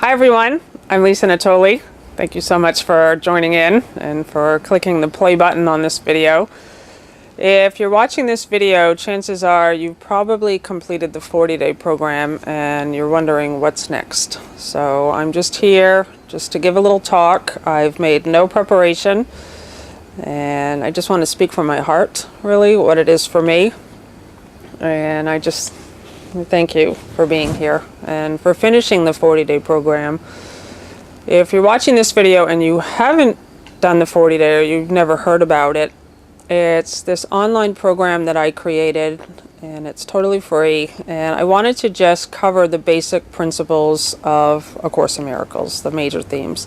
Hi everyone, I'm Lisa Natoli. Thank you so much for joining in and for clicking the play button on this video. If you're watching this video, chances are you've probably completed the 40-day program and you're wondering what's next. So I'm just here just to give a little talk. I've made no preparation and I just want to speak from my heart, really, what it is for me. And I just thank you for being here and for finishing the 40-day program. If you're watching this video and you haven't done the 40-day or you've never heard about it, it's this online program that I created and it's totally free, and I wanted to just cover the basic principles of A Course in Miracles, the major themes.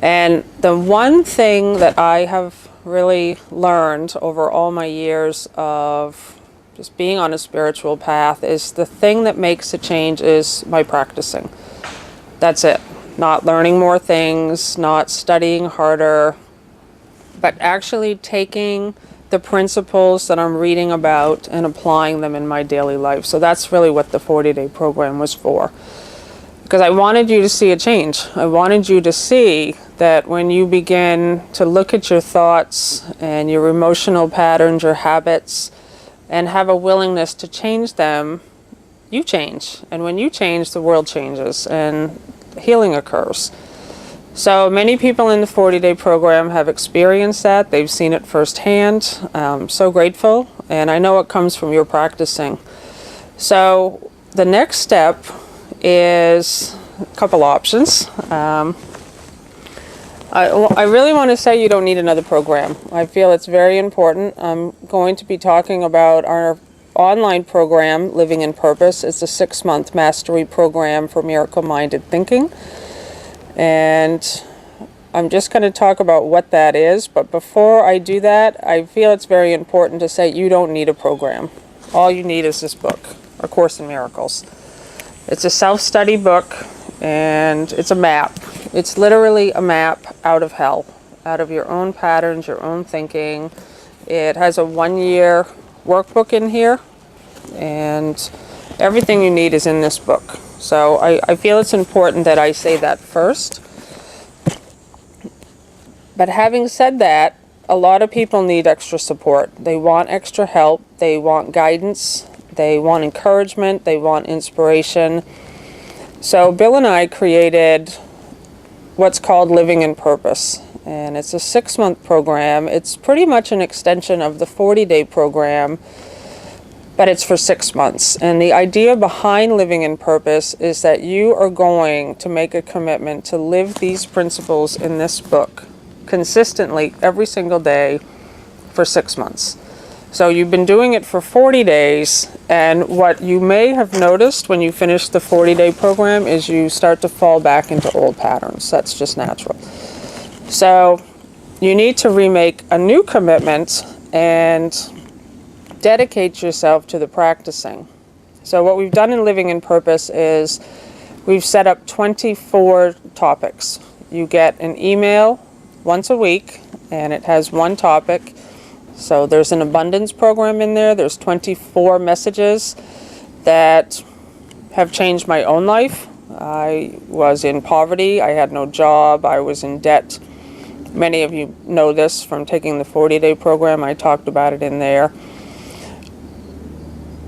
And the one thing that I have really learned over all my years of just being on a spiritual path is the thing that makes a change is my practicing. That's it. Not learning more things, not studying harder, but actually taking the principles that I'm reading about and applying them in my daily life. So that's really what the 40-day program was for. Because I wanted you to see a change. I wanted you to see that when you begin to look at your thoughts and your emotional patterns, your habits, and have a willingness to change them, you change. And when you change, the world changes and healing occurs. So many people in the 40-day program have experienced that. They've seen it firsthand. I'm so grateful, and I know it comes from your practicing. So the next step is a couple options. I really want to say you don't need another program. I feel it's very important. I'm going to be talking about our online program, Living in Purpose. It's a 6-month mastery program for miracle-minded thinking. And I'm just going to talk about what that is. But before I do that, I feel it's very important to say you don't need a program. All you need is this book, A Course in Miracles. It's a self-study book, and it's a map. It's literally a map out of hell, out of your own patterns, your own thinking. It has a 1-year workbook in here, and everything you need is in this book. So I feel it's important that I say that first. But having said that, a lot of people need extra support. They want extra help. They want guidance. They want encouragement. They want inspiration. So Bill and I created what's called Living in Purpose. And it's a 6-month program. It's pretty much an extension of the 40-day program, but it's for 6 months. And the idea behind Living in Purpose is that you are going to make a commitment to live these principles in this book consistently every single day for 6 months. So you've been doing it for 40 days, and what you may have noticed when you finish the 40-day program is you start to fall back into old patterns. That's just natural. So you need to remake a new commitment and dedicate yourself to the practicing. So what we've done in Living in Purpose is we've set up 24 topics. You get an email once a week, and it has one topic. So there's an abundance program in there. There's 24 messages that have changed my own life. I was in poverty. I had no job. I was in debt. Many of you know this from taking the 40-day program. I talked about it in there.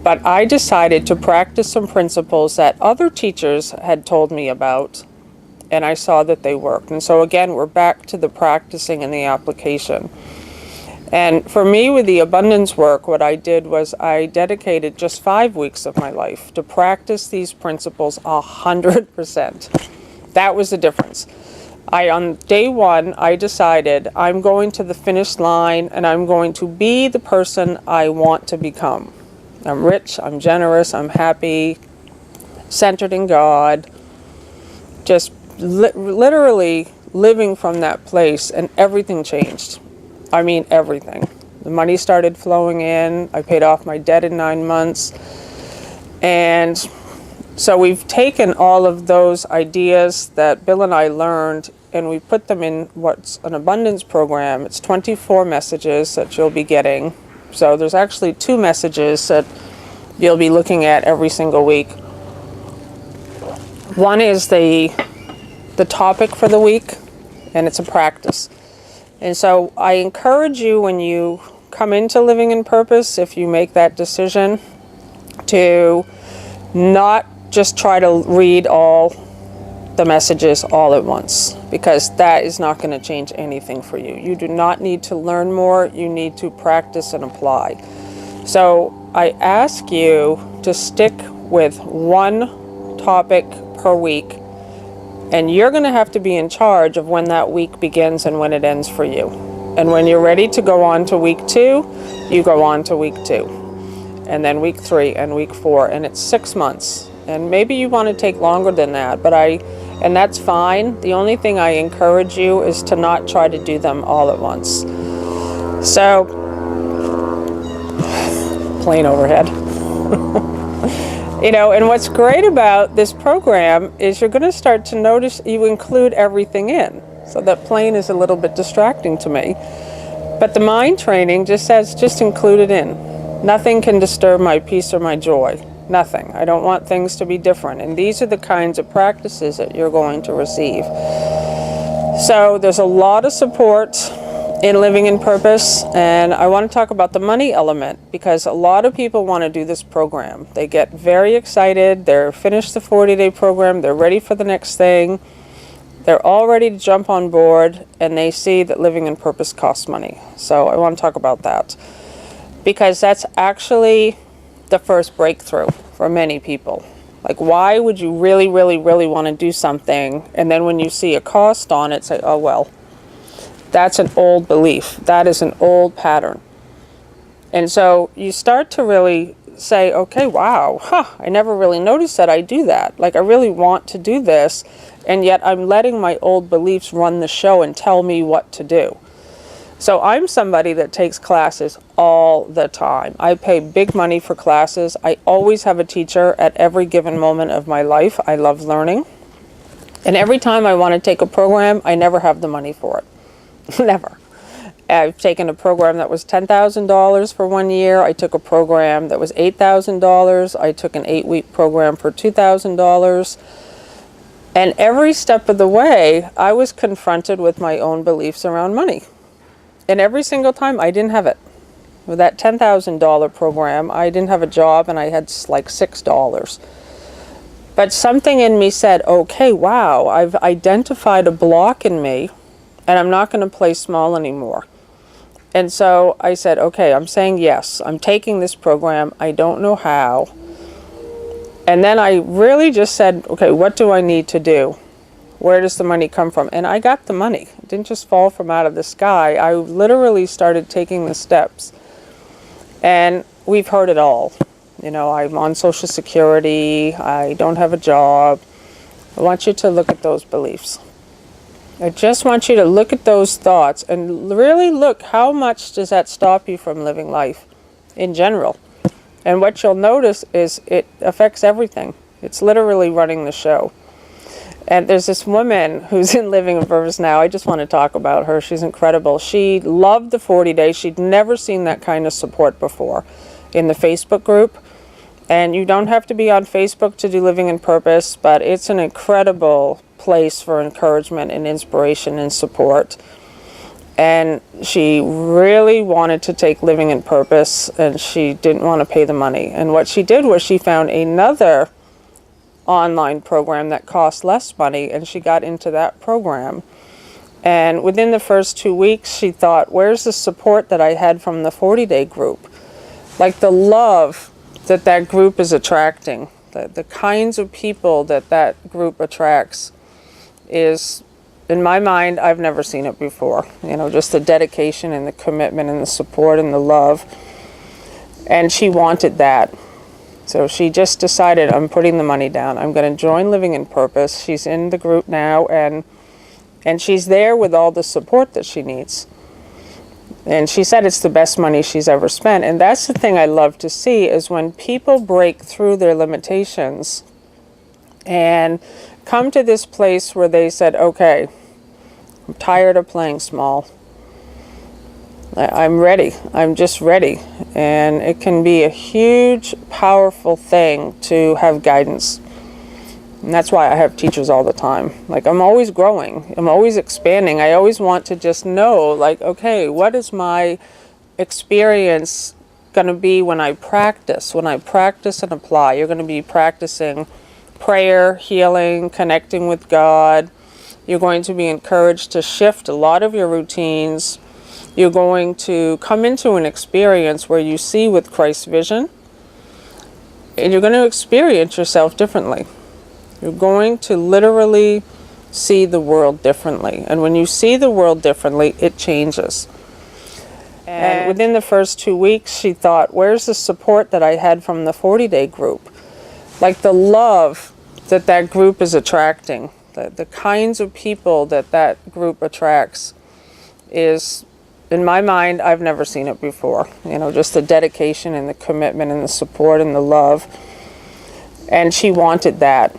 But I decided to practice some principles that other teachers had told me about, and I saw that they worked. And so again, we're back to the practicing and the application. And for me, with the abundance work, what I did was I dedicated just 5 weeks of my life to practice these principles 100%. That was the difference. On day one, I decided I'm going to the finish line and I'm going to be the person I want to become. I'm rich, I'm generous, I'm happy, centered in God, just literally living from that place, and everything changed. I mean, everything. The money started flowing in. I paid off my debt in 9 months. And so we've taken all of those ideas that Bill and I learned, and we put them in what's an abundance program. It's 24 messages that you'll be getting. So there's actually 2 messages that you'll be looking at every single week. One is the the topic for the week, and it's a practice. And so I encourage you, when you come into Living in Purpose, if you make that decision, to not just try to read all the messages all at once, because that is not going to change anything for you. You do not need to learn more. You need to practice and apply. So I ask you to stick with one topic per week, and you're going to have to be in charge of when that week begins and when it ends for you. And when you're ready to go on to week 2, you go on to week 2, and then week 3 and week 4, and it's 6 months. And maybe you want to take longer than that, and that's fine. The only thing I encourage you is to not try to do them all at once. So, plane overhead. And what's great about this program is you're going to start to notice you include everything in. So that plane is a little bit distracting to me. But the mind training just says, just include it in. Nothing can disturb my peace or my joy. Nothing. I don't want things to be different. And these are the kinds of practices that you're going to receive. So there's a lot of support in Living in Purpose, and I want to talk about the money element, because a lot of people want to do this program. They get very excited. They're finished the 40-day program. They're ready for the next thing. They're all ready to jump on board, and they see that Living in Purpose costs money. So I want to talk about that, because that's actually the first breakthrough for many people. Like, why would you really, really, really want to do something, and then when you see a cost on it, say, oh, well, that's an old belief. That is an old pattern. And so you start to really say, okay, wow, I never really noticed that I do that. Like, I really want to do this, and yet I'm letting my old beliefs run the show and tell me what to do. So I'm somebody that takes classes all the time. I pay big money for classes. I always have a teacher at every given moment of my life. I love learning. And every time I want to take a program, I never have the money for it. Never. I've taken a program that was $10,000 for 1 year. I took a program that was $8,000. I took an 8-week program for $2,000. And every step of the way, I was confronted with my own beliefs around money. And every single time, I didn't have it. With that $10,000 program, I didn't have a job, and I had like $6. But something in me said, okay, wow, I've identified a block in me, and I'm not going to play small anymore. And so I said, okay, I'm saying yes. I'm taking this program. I don't know how. And then I really just said, okay, what do I need to do? Where does the money come from? And I got the money. It didn't just fall from out of the sky. I literally started taking the steps. And we've heard it all. I'm on Social Security. I don't have a job. I want you to look at those beliefs. I just want you to look at those thoughts and really look, how much does that stop you from living life in general? And what you'll notice is it affects everything. It's literally running the show. And there's this woman who's in Living in Purpose now. I just want to talk about her. She's incredible. She loved the 40 days. She'd never seen that kind of support before in the Facebook group. And you don't have to be on Facebook to do Living in Purpose, but it's an incredible place for encouragement and inspiration and support. And she really wanted to take Living in Purpose, and she didn't want to pay the money. And what she did was she found another online program that cost less money, and she got into that program. And within the first 2 weeks, she thought, where's the support that I had from the 40-day group? Like, the love that group is attracting, the kinds of people that group attracts is, in my mind, I've never seen it before. Just the dedication and the commitment and the support and the love. And she wanted that. So she just decided, I'm putting the money down. I'm going to join Living in Purpose. She's in the group now, and she's there with all the support that she needs. And she said it's the best money she's ever spent. And that's the thing I love to see, is when people break through their limitations and come to this place where they said, okay, I'm tired of playing small. I'm ready. I'm just ready. And it can be a huge, powerful thing to have guidance. And that's why I have teachers all the time. Like, I'm always growing. I'm always expanding. I always want to just know, like, okay, what is my experience going to be when I practice and apply? You're going to be practicing prayer, healing, connecting with God. You're going to be encouraged to shift a lot of your routines. You're going to come into an experience where you see with Christ's vision, and you're going to experience yourself differently. You're going to literally see the world differently. And when you see the world differently, it changes. And within the first 2 weeks, she thought, where's the support that I had from the 40-day group? Like the love that that group is attracting, the kinds of people that that group attracts is, in my mind, I've never seen it before. You know, just the dedication and the commitment and the support and the love. And she wanted that.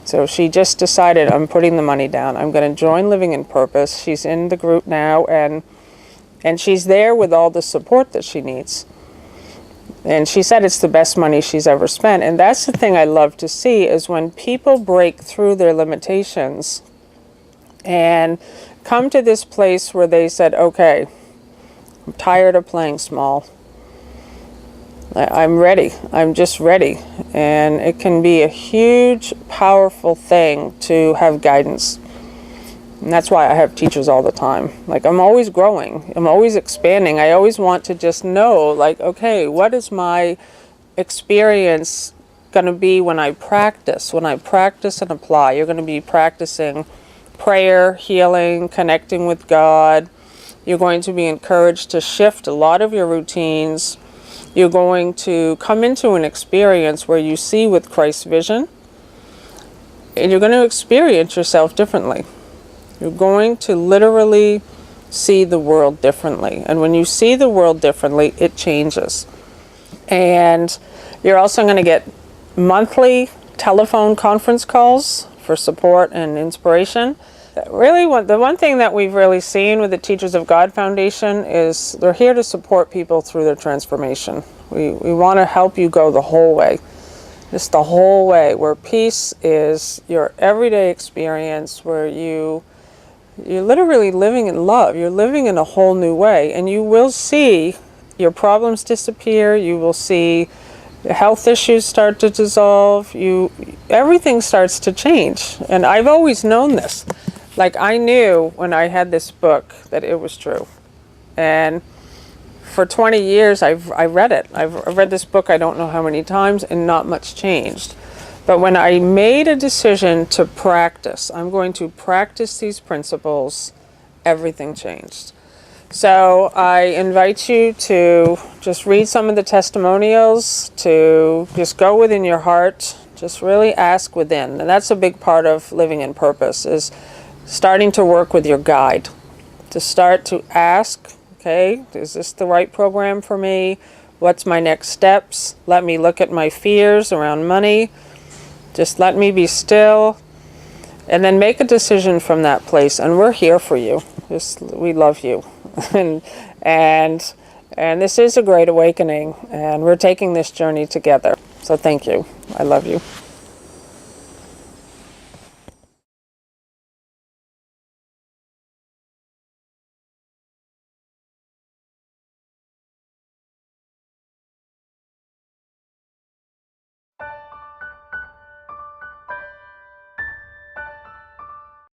So she just decided, I'm putting the money down. I'm going to join Living in Purpose. She's in the group now, and she's there with all the support that she needs. And she said it's the best money she's ever spent. And that's the thing I love to see, is when people break through their limitations and come to this place where they said, okay, I'm tired of playing small. I'm ready. I'm just ready. And it can be a huge, powerful thing to have guidance. And that's why I have teachers all the time. Like, I'm always growing. I'm always expanding. I always want to just know, like, okay, what is my experience going to be when I practice and apply? You're going to be practicing prayer, healing, connecting with God. You're going to be encouraged to shift a lot of your routines. You're going to come into an experience where you see with Christ's vision, and you're going to experience yourself differently. You're going to literally see the world differently. And when you see the world differently, it changes. And you're also going to get monthly telephone conference calls for support and inspiration. Really, the one thing that we've really seen with the Teachers of God Foundation is they're here to support people through their transformation. We want to help you go the whole way. Just the whole way, where peace is your everyday experience, where you're literally living in love. You're living in a whole new way, and you will see your problems disappear. You will see health issues start to dissolve. Everything starts to change. And I've always known this. Like, I knew when I had this book that it was true. And for 20 years, I read it. I've read this book I don't know how many times, and not much changed. But when I made a decision to practice, I'm going to practice these principles, everything changed. So I invite you to just read some of the testimonials, to just go within your heart, just really ask within. And that's a big part of living in purpose, is starting to work with your guide, to start to ask, okay, is this the right program for me? What's my next steps? Let me look at my fears around money. Just let me be still, and then make a decision from that place. And we're here for you. We love you. and this is a great awakening, and we're taking this journey together. So thank you. I love you.